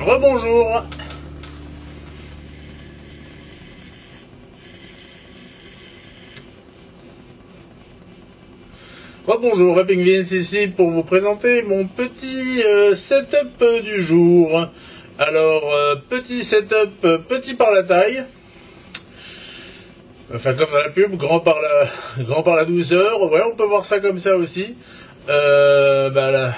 Rebonjour. Rebonjour, Rapping Vince ici pour vous présenter mon petit setup du jour. Alors, petit setup, petit par la taille. Enfin, comme dans la pub, grand par la douceur. Ouais, on peut voir ça comme ça aussi. Là.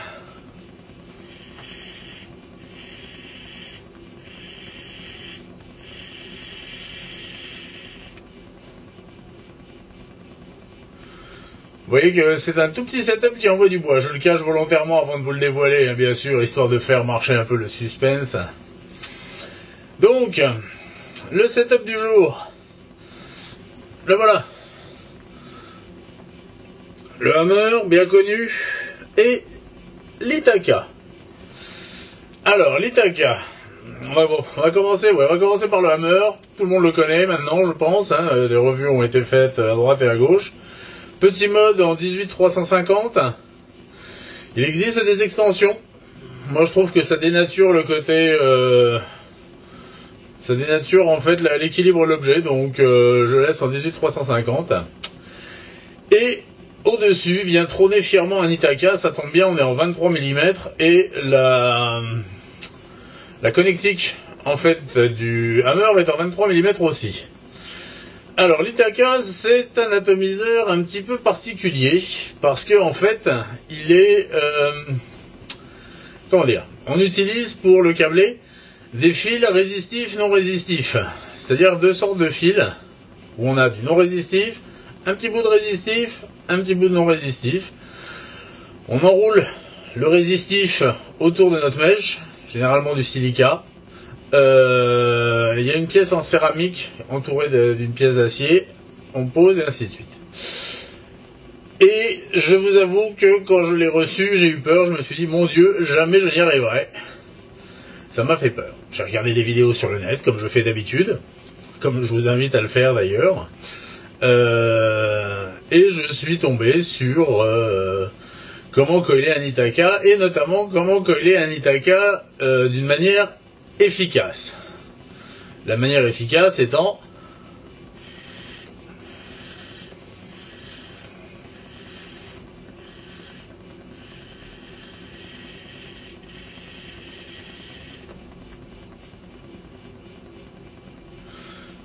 Vous voyez que c'est un tout petit setup qui envoie du bois. Je le cache volontairement avant de vous le dévoiler, hein, bien sûr, histoire de faire marcher un peu le suspense. Donc, le setup du jour. Le voilà. Le Hammer, bien connu, et l'Ithaca. Alors, l'Ithaca. On va commencer par le Hammer. Tout le monde le connaît maintenant, je pense. Hein. Des revues ont été faites à droite et à gauche. Petit mode en 18-350. Il existe des extensions. Moi je trouve que ça dénature le côté... ça dénature en fait l'équilibre de l'objet. Donc je laisse en 18-350. Et au-dessus vient trôner fièrement un Ithaca. Ça tombe bien, on est en 23 mm. Et la connectique en fait du Hammer est en 23 mm aussi. Alors l'Ithaca, c'est un atomiseur un petit peu particulier, parce que en fait, il est... comment dire, on utilise pour le câbler des fils résistifs, non résistifs. C'est-à-dire deux sortes de fils, où on a du non résistif, un petit bout de résistif, un petit bout de non résistif. On enroule le résistif autour de notre mèche, généralement du silica. Il y a une pièce en céramique entourée d'une pièce d'acier, on pose et ainsi de suite. Et je vous avoue que quand je l'ai reçu, j'ai eu peur, je me suis dit, mon Dieu, jamais je n'y arriverai. Ça m'a fait peur. J'ai regardé des vidéos sur le net, comme je fais d'habitude, comme je vous invite à le faire d'ailleurs, et je suis tombé sur comment coiler un Ithaca, et notamment comment coiler un Ithaca d'une manière efficace. La manière efficace étant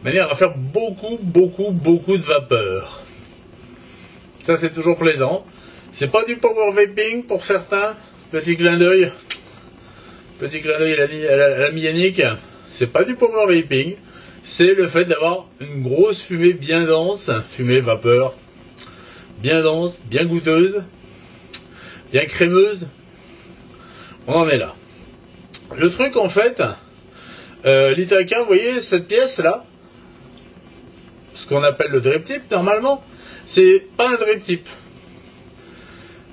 manière à faire beaucoup de vapeur. Ça c'est toujours plaisant. C'est pas du power vaping pour certains. Petit clin d'œil à l'ami Yannick. C'est pas du power vaping, c'est le fait d'avoir une grosse fumée bien dense, fumée vapeur, bien dense, bien goûteuse, bien crémeuse. On en est là. Le truc en fait, l'Ithaca, vous voyez cette pièce là, ce qu'on appelle le drip tip normalement, c'est pas un drip tip.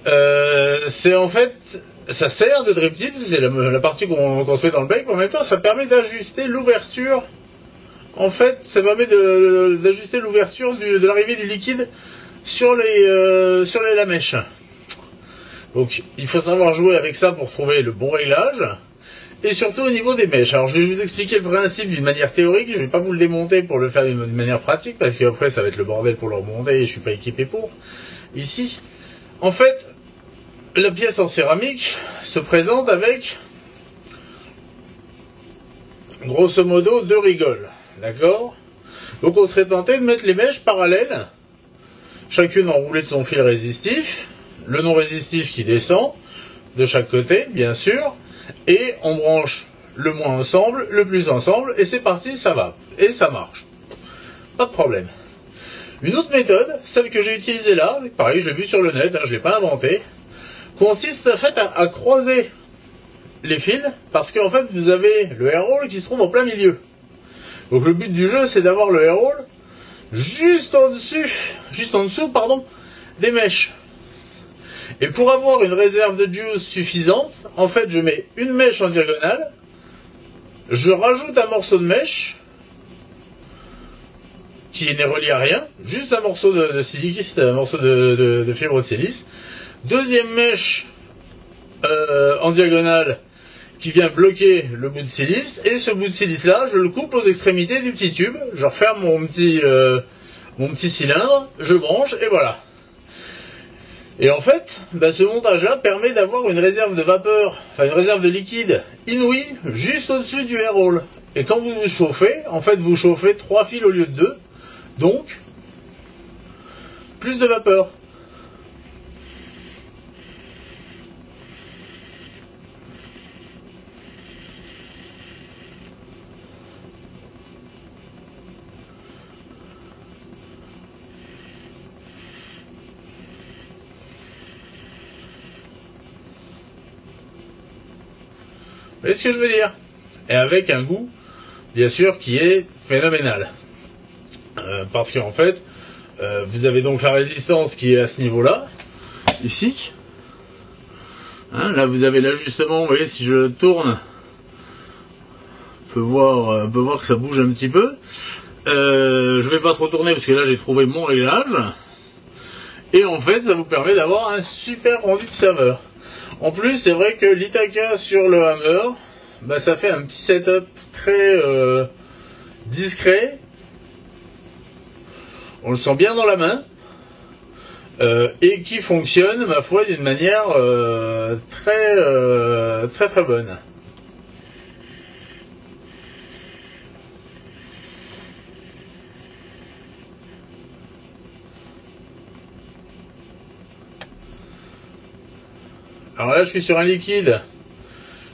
C'est en fait... Ça sert de drip tip, c'est la partie qu'on se met dans le bec, mais en même temps ça permet d'ajuster l'ouverture. En fait, ça permet d'ajuster l'ouverture de l'arrivée du liquide sur la mèche. Donc il faut savoir jouer avec ça pour trouver le bon réglage. Et surtout au niveau des mèches. Alors je vais vous expliquer le principe d'une manière théorique, je ne vais pas vous le démonter pour le faire d'une manière pratique, parce qu'après ça va être le bordel pour le remonter et je ne suis pas équipé pour. Ici, en fait... La pièce en céramique se présente avec, grosso modo, deux rigoles, d'accord? Donc on serait tenté de mettre les mèches parallèles, chacune enroulée de son fil résistif, le non résistif qui descend, de chaque côté, bien sûr, et on branche le moins ensemble, le plus ensemble, et c'est parti, ça va, et ça marche. Pas de problème. Une autre méthode, celle que j'ai utilisée là, pareil, je l'ai vue sur le net, je ne l'ai pas inventée, consiste en fait à croiser les fils, parce qu'en fait vous avez le air roll qui se trouve en plein milieu. Donc le but du jeu c'est d'avoir le air roll juste en dessous des mèches. Et pour avoir une réserve de juice suffisante, en fait je mets une mèche en diagonale, je rajoute un morceau de mèche qui n'est relié à rien, juste un morceau de silice, un morceau de fibre de silice. Deuxième mèche en diagonale qui vient bloquer le bout de silice, et ce bout de silice là, je le coupe aux extrémités du petit tube, je referme mon petit cylindre, je branche, et voilà. Et en fait, ce montage là permet d'avoir une réserve de vapeur, enfin une réserve de liquide inouïe, juste au-dessus du air roll. Et quand vous vous chauffez, en fait vous chauffez 3 fils au lieu de 2, donc plus de vapeur. Vous voyez ce que je veux dire? Et avec un goût, bien sûr, qui est phénoménal. Parce qu'en fait, vous avez donc la résistance qui est à ce niveau-là, ici. Hein, là, vous avez l'ajustement, vous voyez, si je tourne, on peut voir que ça bouge un petit peu. Je vais pas trop tourner parce que là, j'ai trouvé mon réglage. Et en fait, ça vous permet d'avoir un super rendu de saveur. En plus, c'est vrai que l'Ithaca sur le Hammer, ça fait un petit setup très discret. On le sent bien dans la main. Et qui fonctionne, ma foi, d'une manière très bonne. Alors là, je suis sur un liquide.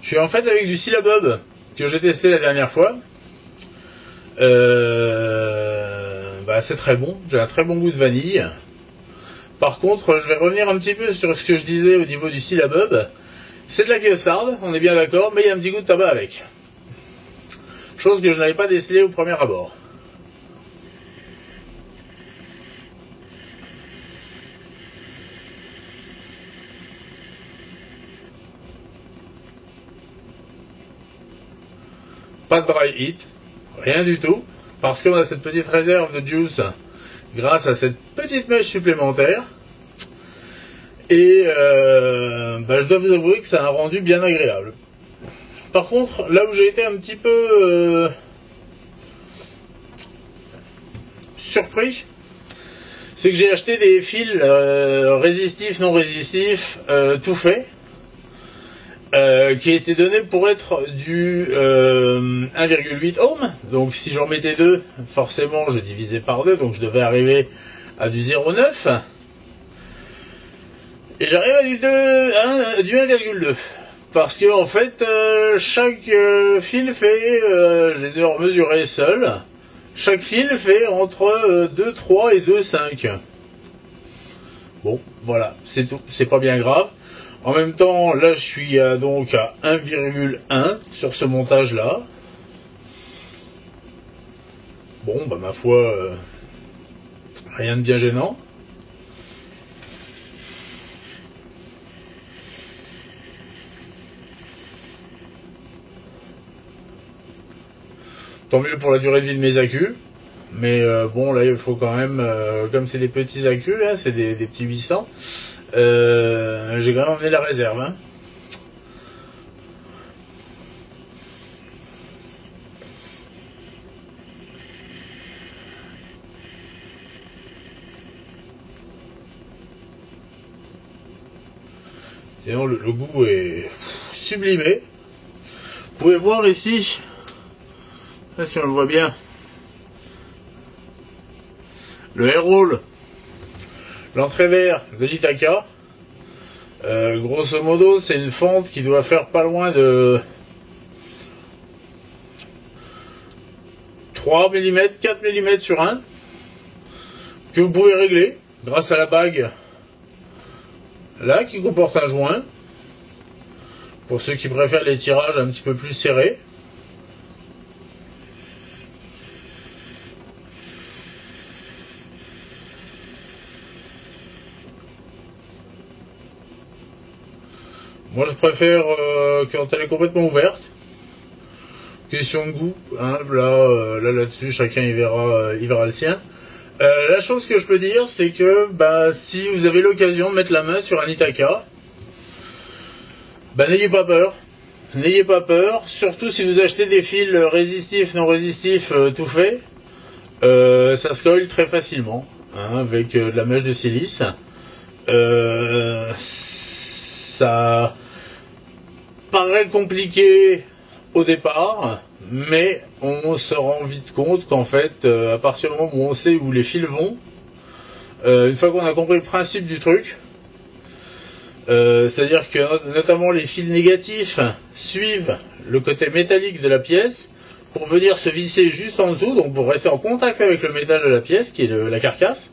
Je suis en fait avec du Syllabub que j'ai testé la dernière fois. C'est très bon. J'ai un très bon goût de vanille. Par contre, je vais revenir un petit peu sur ce que je disais au niveau du Syllabub. C'est de la custard, on est bien d'accord, mais il y a un petit goût de tabac avec. Chose que je n'avais pas décelé au premier abord. Pas de dry heat, rien du tout, parce qu'on a cette petite réserve de juice grâce à cette petite mèche supplémentaire. Et je dois vous avouer que ça a un rendu bien agréable. Par contre, là où j'ai été un petit peu surpris, c'est que j'ai acheté des fils résistifs, non résistifs, tout fait. Qui était donné pour être du 1,8 ohm. Donc si j'en mettais 2, forcément je divisais par 2, donc je devais arriver à du 0,9. Et j'arrive à du 1,2. Parce que en fait, chaque fil fait, je les ai mesurés seuls, chaque fil fait entre 2,3 et 2,5. Bon, voilà, c'est tout, c'est pas bien grave. En même temps, là je suis donc à 1,1 sur ce montage là. Bon, ma foi, rien de bien gênant. Tant mieux pour la durée de vie de mes accus. Mais bon, là il faut quand même, comme c'est des petits accus, hein, c'est des petits 800. J'ai quand même emmené la réserve. Hein. Sinon, le goût est sublimé. Vous pouvez voir ici, là, si on le voit bien, le air roll, l'entrée d'air de l'Ithaca. Grosso modo, c'est une fente qui doit faire pas loin de 3 mm, 4 mm sur 1, que vous pouvez régler grâce à la bague là qui comporte un joint, pour ceux qui préfèrent les tirages un petit peu plus serrés. Moi je préfère quand elle est complètement ouverte. Question de goût, hein, là-dessus chacun il verra le sien. La chose que je peux dire, c'est que si vous avez l'occasion de mettre la main sur un Ithaca, n'ayez pas peur. n'ayez pas peur, surtout si vous achetez des fils résistifs, non résistifs, tout fait, ça se colle très facilement, hein, avec de la mèche de silice. Ça paraît compliqué au départ, mais on se rend vite compte qu'en fait, à partir du moment où on sait où les fils vont, une fois qu'on a compris le principe du truc, c'est-à-dire que notamment les fils négatifs suivent le côté métallique de la pièce pour venir se visser juste en dessous, donc pour rester en contact avec le métal de la pièce, qui est la carcasse,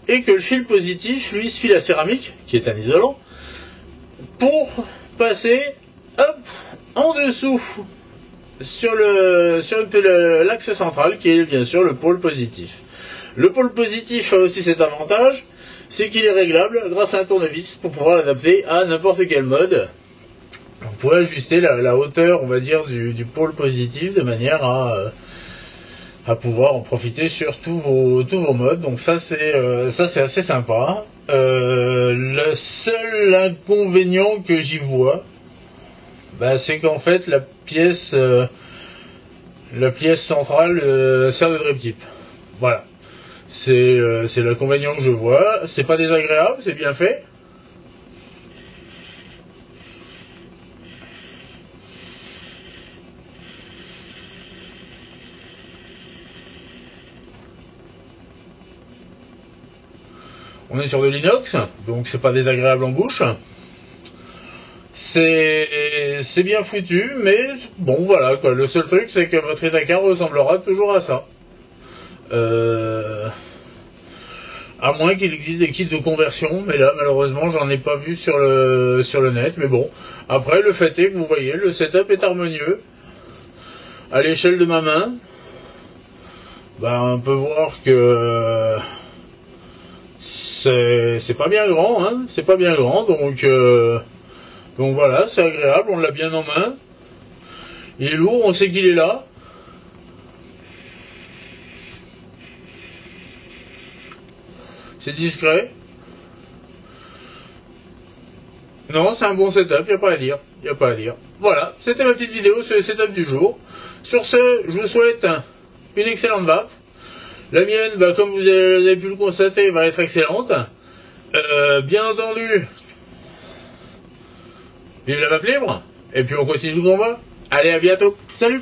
et que le fil positif, lui, suit la céramique, qui est un isolant, pour passer, hop, en dessous, sur l'axe central, qui est bien sûr le pôle positif. Le pôle positif a aussi cet avantage, c'est qu'il est réglable grâce à un tournevis pour pouvoir l'adapter à n'importe quel mode. Vous pouvez ajuster la hauteur, on va dire, du pôle positif de manière à pouvoir en profiter sur tous vos modes. Donc ça c'est assez sympa. Le seul inconvénient que j'y vois, c'est qu'en fait la pièce centrale sert de drip tip. Voilà. C'est l'inconvénient que je vois. C'est pas désagréable, c'est bien fait. On est sur de l'inox, donc c'est pas désagréable en bouche. C'est bien foutu, mais bon voilà quoi. Le seul truc c'est que votre Ithaca ressemblera toujours à ça. À moins qu'il existe des kits de conversion, mais là malheureusement j'en ai pas vu sur le net, mais bon. Après le fait est que vous voyez, le setup est harmonieux. À l'échelle de ma main, on peut voir que c'est pas bien grand, hein, c'est pas bien grand, donc voilà, c'est agréable, on l'a bien en main. Il est lourd, on sait qu'il est là. C'est discret. Non, c'est un bon setup, y a pas à dire. Voilà, c'était ma petite vidéo sur le setup du jour. Sur ce, je vous souhaite une excellente vape. La mienne, comme vous avez pu le constater, va être excellente. Bien entendu, vive la vape libre. Et puis on continue le combat. Allez, à bientôt. Salut!